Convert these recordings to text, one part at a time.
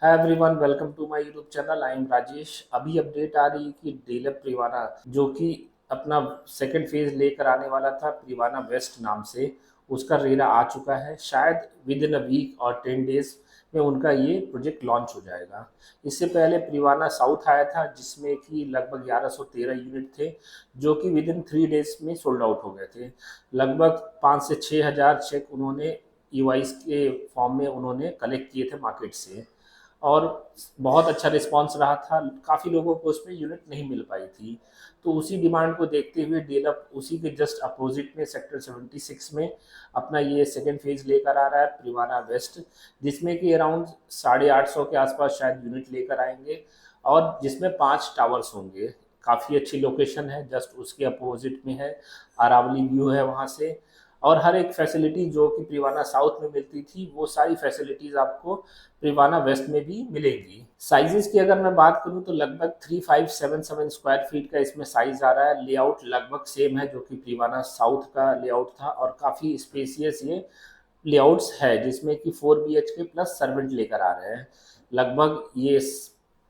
Hi everyone, welcome to my YouTube channel. I am Rajesh. अभी update आ रही है कि डेलप प्रिवाना जो कि अपना सेकंड फेज लेकर आने वाला था प्रिवाना वेस्ट नाम से, उसका रेरा आ चुका है। शायद विद इन अ वीक और 10 डेज में उनका ये प्रोजेक्ट लॉन्च हो जाएगा। इससे पहले प्रिवाना साउथ आया था जिसमें कि लगभग 1113 यूनिट थे, जो कि विद इन 3 डेज में सोल्ड आउट हो गए थे। लगभग 5 से 6 हज़ार चेक उन्होंने ईवाइस के फॉर्म में उन्होंने कलेक्ट किए थे मार्केट से, और बहुत अच्छा रिस्पांस रहा था। काफ़ी लोगों को उसमें यूनिट नहीं मिल पाई थी। तो उसी डिमांड को देखते हुए डेलप उसी के जस्ट अपोजिट में सेक्टर 76 में अपना ये सेकेंड फेज लेकर आ रहा है प्रिवाना वेस्ट, जिसमें कि अराउंड 850 के आसपास शायद यूनिट लेकर आएंगे, और जिसमें 5 टावर्स होंगे। काफ़ी अच्छी लोकेशन है, जस्ट उसके अपोजिट में है। अरावली व्यू है वहाँ से, और हर एक फैसिलिटी जो कि प्रिवाना साउथ में मिलती थी वो सारी फैसिलिटीज़ आपको प्रिवाना वेस्ट में भी मिलेगी। साइजेस की अगर मैं बात करूं तो लगभग 3577 स्क्वायर फीट का इसमें साइज आ रहा है। लेआउट लगभग सेम है जो कि प्रिवाना साउथ का लेआउट था, और काफ़ी स्पेसियस ये लेआउट्स है, जिसमें कि 4 BHK प्लस सर्वेंट लेकर आ रहे हैं। लगभग ये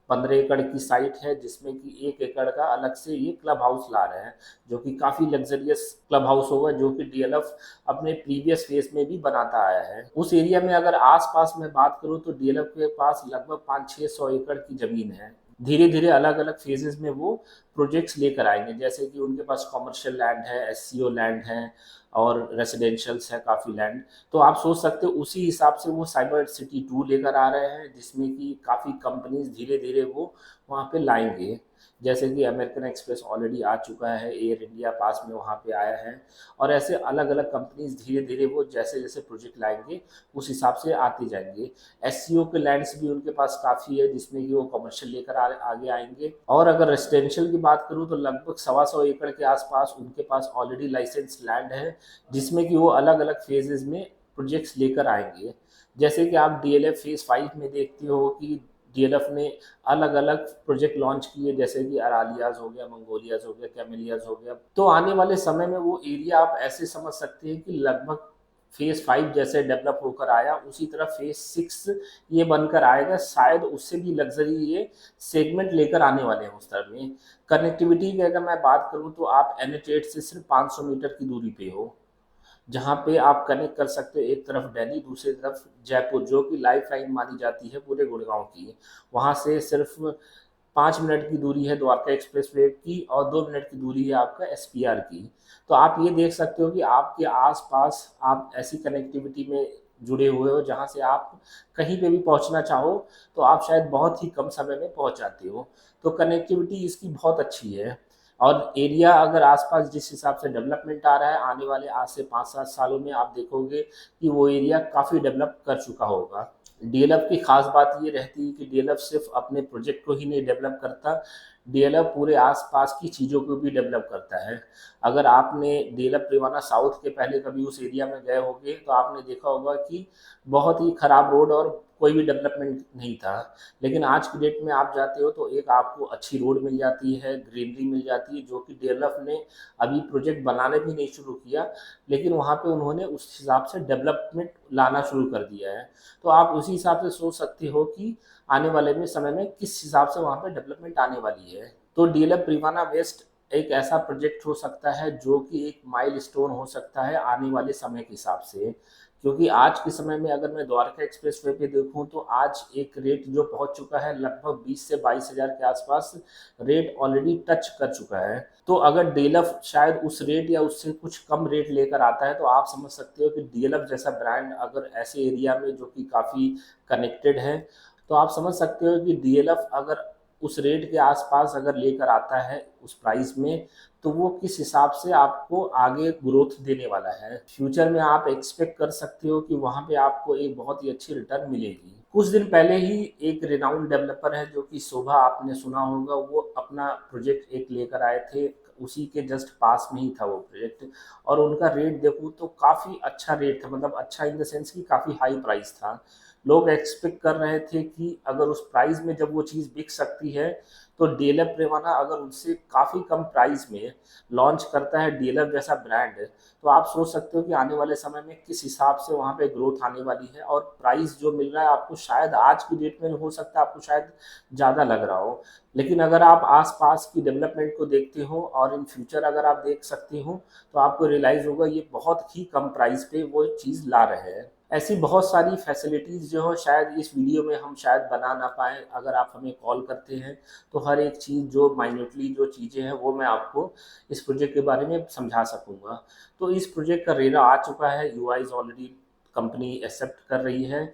15 एकड़ की साइट है, जिसमें कि 1 एकड़ का अलग से ये क्लब हाउस ला रहे हैं, जो कि काफ़ी लग्जरियस क्लब हाउस होगा, जो कि डीएलएफ अपने प्रीवियस फेज में भी बनाता आया है। उस एरिया में अगर आसपास में बात करूं तो डीएलएफ के पास लगभग 500-600 एकड़ की जमीन है। धीरे धीरे अलग अलग फेजेस में वो प्रोजेक्ट्स लेकर आएंगे, जैसे कि उनके पास कॉमर्शियल लैंड है, एससीओ लैंड है, और रेसिडेंशियल्स है काफ़ी लैंड। तो आप सोच सकते हो उसी हिसाब से वो साइबर सिटी 2 लेकर आ रहे हैं, जिसमें कि काफ़ी कंपनीज धीरे धीरे वो वहाँ पे लाएंगे। जैसे कि अमेरिकन एक्सप्रेस ऑलरेडी आ चुका है, एयर इंडिया पास में वहाँ पे आया है, और ऐसे अलग अलग कंपनीज धीरे धीरे वो जैसे जैसे प्रोजेक्ट लाएंगे उस हिसाब से आते जाएंगे। एससीओ के लैंड्स भी उनके पास काफ़ी है, जिसमें कि वो कमर्शियल लेकर आगे आएंगे। और अगर रेसिडेंशियल की बात करूँ तो लगभग 125 एकड़ के आसपास उनके पास ऑलरेडी लाइसेंस लैंड है, जिसमें कि वो अलग अलग फेजेस में प्रोजेक्ट्स लेकर आएंगे। जैसे कि आप डीएलएफ फेज 5 में देखते हो कि डीएलएफ ने अलग अलग प्रोजेक्ट लॉन्च किए, जैसे कि अरालियाज हो गया, मंगोलियाज हो गया, कैमेलियाज हो गया। तो आने वाले समय में वो एरिया आप ऐसे समझ सकते हैं कि लगभग फेज 5 जैसे डेवलप होकर आया उसी तरह फेज 6 ये बनकर आएगा। शायद उससे भी लग्जरी ये सेगमेंट लेकर आने वाले हैं उस तरह में। कनेक्टिविटी की अगर मैं बात करूं तो आप NH8 से सिर्फ 500 मीटर की दूरी पे हो, जहाँ पे आप कनेक्ट कर सकते हो एक तरफ दिल्ली, दूसरी तरफ जयपुर, जो कि लाइफ लाइन मानी जाती है पूरे गुड़गांव की। वहाँ से सिर्फ 5 मिनट की दूरी है द्वारका एक्सप्रेस वे की, और 2 मिनट की दूरी है आपका SPR की। तो आप ये देख सकते हो कि आपके आसपास आप ऐसी कनेक्टिविटी में जुड़े हुए हो जहाँ से आप कहीं पे भी पहुँचना चाहो तो आप शायद बहुत ही कम समय में पहुँच जाते हो। तो कनेक्टिविटी इसकी बहुत अच्छी है। और एरिया अगर आसपास जिस हिसाब से डेवलपमेंट आ रहा है, आने वाले आज से 5-7 सालों में आप देखोगे कि वो एरिया काफ़ी डेवलप कर चुका होगा। डीएलएफ की खास बात ये रहती है कि डीएलएफ सिर्फ अपने प्रोजेक्ट को ही नहीं डेवलप करता, डीएलएफ पूरे आसपास की चीज़ों को भी डेवलप करता है। अगर आपने डीएलएफ प्रिवाना साउथ के पहले कभी उस एरिया में गए होंगे तो आपने देखा होगा कि बहुत ही खराब रोड और कोई भी डेवलपमेंट नहीं था। लेकिन आज की डेट में आप जाते हो तो एक आपको अच्छी रोड मिल जाती है, ग्रीनरी मिल जाती है, जो कि डीएलएफ ने अभी प्रोजेक्ट बनाने भी नहीं शुरू किया, लेकिन वहाँ पे उन्होंने उस हिसाब से डेवलपमेंट लाना शुरू कर दिया है। तो आप उसी हिसाब से सोच सकते हो कि आने वाले में समय में किस हिसाब से वहाँ पे डेवलपमेंट आने वाली है। तो डीएलएफ प्रिवाना वेस्ट एक ऐसा प्रोजेक्ट हो सकता है जो कि एक माइलस्टोन हो सकता है आने वाले समय के हिसाब से। क्योंकि आज के समय में अगर मैं द्वारका एक्सप्रेस वे पे देखूं तो आज एक रेट जो पहुंच चुका है लगभग 20 से 22 हज़ार के आसपास रेट ऑलरेडी टच कर चुका है। तो अगर डीएलएफ शायद उस रेट या उससे कुछ कम रेट लेकर आता है तो आप समझ सकते हो कि डीएलएफ जैसा ब्रांड अगर ऐसे एरिया में जो कि काफ़ी कनेक्टेड है, तो आप समझ सकते हो कि डीएलएफ अगर उस रेट के आसपास अगर लेकर आता है उस प्राइस में, तो वो किस हिसाब से आपको आगे ग्रोथ देने वाला है। फ्यूचर में आप एक्सपेक्ट कर सकते हो कि वहाँ पे आपको एक बहुत ही अच्छी रिटर्न मिलेगी। कुछ दिन पहले ही एक रिनाउंड डेवलपर है जो कि शोभा, आपने सुना होगा, वो अपना प्रोजेक्ट एक लेकर आए थे, उसी के जस्ट पास में ही था वो प्रोजेक्ट। और उनका रेट देखूँ तो काफ़ी अच्छा रेट था, मतलब अच्छा इन द सेंस कि काफ़ी हाई प्राइस था, लोग एक्सपेक्ट कर रहे थे कि अगर उस प्राइस में जब वो चीज़ बिक सकती है, तो डीएलएफ रेवाना अगर उनसे काफ़ी कम प्राइस में लॉन्च करता है डीएलएफ जैसा ब्रांड, तो आप सोच सकते हो कि आने वाले समय में किस हिसाब से वहाँ पे ग्रोथ आने वाली है। और प्राइस जो मिल रहा है आपको शायद आज की डेट में हो सकता है आपको शायद ज़्यादा लग रहा हो, लेकिन अगर आप आसपास की डेवलपमेंट को देखते हो और इन फ्यूचर अगर आप देख सकते हो, तो आपको रियलाइज़ होगा ये बहुत ही कम प्राइस पे वो चीज़ ला रहे हैं। ऐसी बहुत सारी फैसिलिटीज़ जो हो शायद इस वीडियो में हम शायद बना ना पाएँ, अगर आप हमें कॉल करते हैं, तो हर एक चीज़ जो माइन्यूटली जो चीज़ें हैं वो मैं आपको इस प्रोजेक्ट के बारे में समझा सकूँगा। तो इस प्रोजेक्ट का रेरा आ चुका है, यूआईज़ ऑलरेडी कंपनी एक्सेप्ट कर रही है,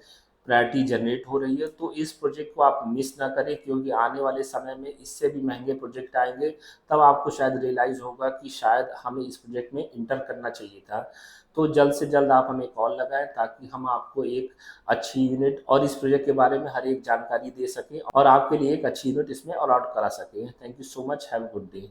प्रायोरिटी जनरेट हो रही है, तो इस प्रोजेक्ट को आप मिस ना करें, क्योंकि आने वाले समय में इससे भी महँगे प्रोजेक्ट आएँगे, तब आपको शायद रियलाइज़ होगा कि शायद हमें इस प्रोजेक्ट में एंटर करना चाहिए था। तो जल्द से जल्द आप हमें कॉल लगाएँ ताकि हम आपको एक अच्छी यूनिट और इस प्रोजेक्ट के बारे में हर एक जानकारी दे सकें और आपके लिए एक अच्छी यूनिट इसमें अलॉट करा सकें। Thank you so much, have a good day.